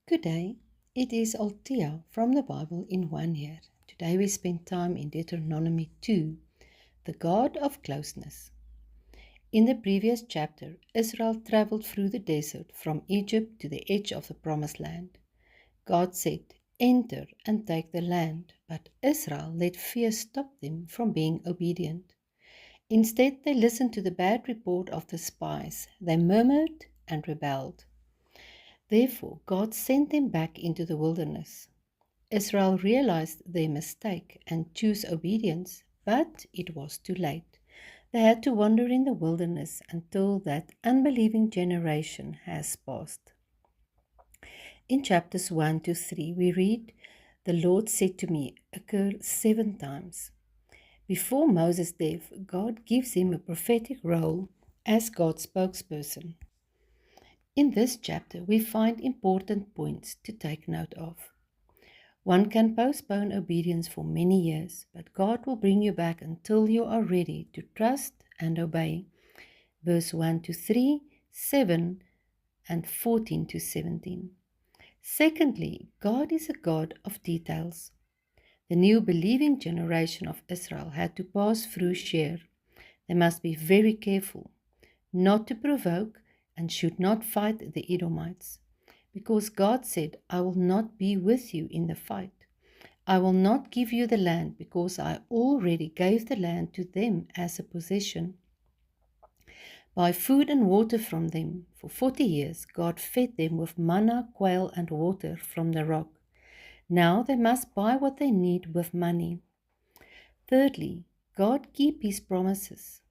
Good day. It is Althea from the Bible in 1 year. Today we spend time in Deuteronomy 2, the God of closeness. In the previous chapter, Israel traveled through the desert from Egypt to the edge of the promised land. God said, "Enter and take the land," but Israel let fear stop them from being obedient. Instead, they listened to the bad report of the spies. They murmured and rebelled. Therefore, God sent them back into the wilderness. Israel realized their mistake and chose obedience, but it was too late. They had to wander in the wilderness until that unbelieving generation has passed. In chapters 1 to 3, we read, "The Lord said to me," occur 7 times. Before Moses' death, God gives him a prophetic role as God's spokesperson. In this chapter, we find important points to take note of. One can postpone obedience for many years, but God will bring you back until you are ready to trust and obey. Verse 1 to 3, 7, and 14 to 17. Secondly, God is a God of details. The new believing generation of Israel had to pass through Shur. They must be very careful not to provoke and should not fight the Edomites, because God said, "I will not be with you in the fight. I will not give you the land, because I already gave the land to them as a possession." Buy food and water from them. For 40 years, God fed them with manna, quail, and water from the rock. Now they must buy what they need with money. Thirdly, God keeps His promises.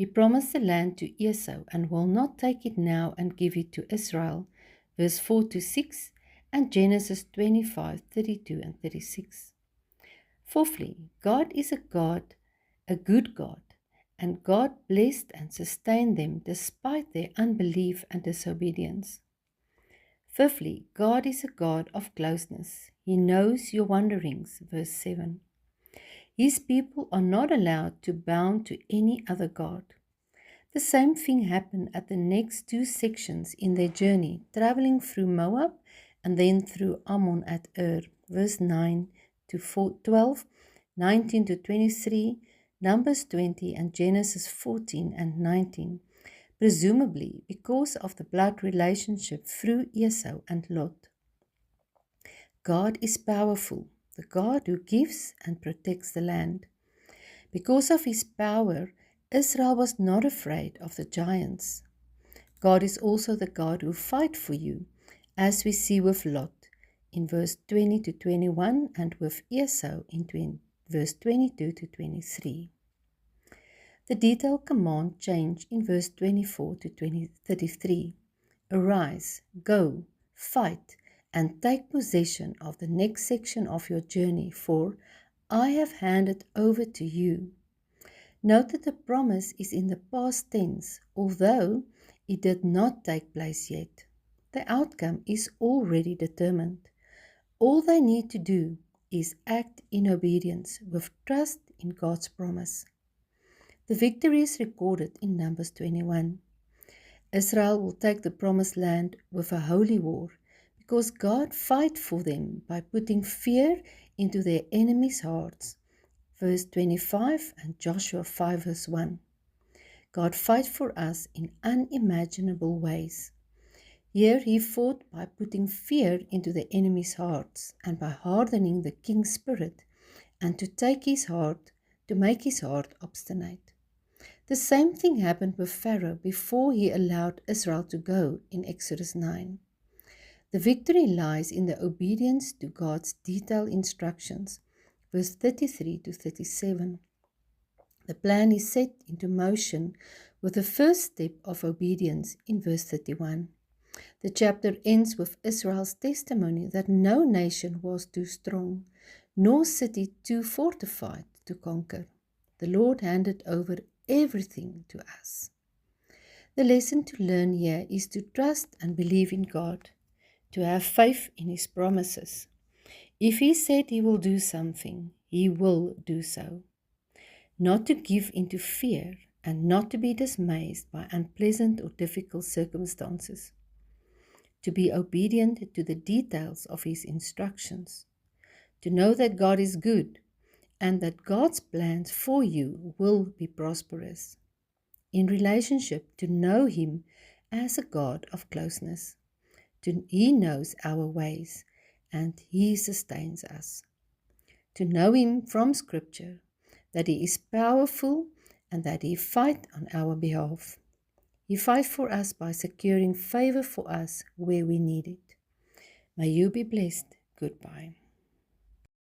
He promised the land to Esau and will not take it now and give it to Israel. Verse 4 to 6 and Genesis 25, 32 and 36. Fourthly, God is a good God, and God blessed and sustained them despite their unbelief and disobedience. Fifthly, God is a God of closeness. He knows your wanderings. Verse 7. His people are not allowed to bow to any other god. The same thing happened at the next 2 sections in their journey, traveling through Moab and then through Ammon at Ur, verse 9 to 12, 19 to 23, Numbers 20, and Genesis 14 and 19, presumably because of the blood relationship through Esau and Lot. God is powerful, the God who gives and protects the land. Because of His power, Israel was not afraid of the giants. God is also the God who fights for you, as we see with Lot in verse 20 to 21 and with Esau in verse 22 to 23. The detailed command changed in verse 24 to 33. Arise, go, fight, and take possession of the next section of your journey, for I have handed over to you. Note that the promise is in the past tense, although it did not take place yet. The outcome is already determined. All they need to do is act in obedience with trust in God's promise. The victory is recorded in Numbers 21. Israel will take the promised land with a holy war because God fight for them by putting fear into their enemies' hearts. Verse 25 and Joshua 5 verse 1. God fights for us in unimaginable ways. Here He fought by putting fear into the enemy's hearts and by hardening the king's spirit and to make his heart obstinate. The same thing happened with Pharaoh before he allowed Israel to go in Exodus 9. The victory lies in the obedience to God's detailed instructions, verse 33 to 37. The plan is set into motion with the first step of obedience in verse 31. The chapter ends with Israel's testimony that no nation was too strong, nor city too fortified to conquer. The Lord handed over everything to us. The lesson to learn here is to trust and believe in God, to have faith in His promises. If He said He will do something, He will do so. Not to give into fear and not to be dismayed by unpleasant or difficult circumstances. to be obedient to the details of His instructions, to know that God is good and that God's plans for you will be prosperous. In relationship, to know Him as a God of closeness. He knows our ways and He sustains us. To know Him from Scripture, that He is powerful and that He fights on our behalf. He fights for us by securing favor for us where we need it. May you be blessed. Goodbye.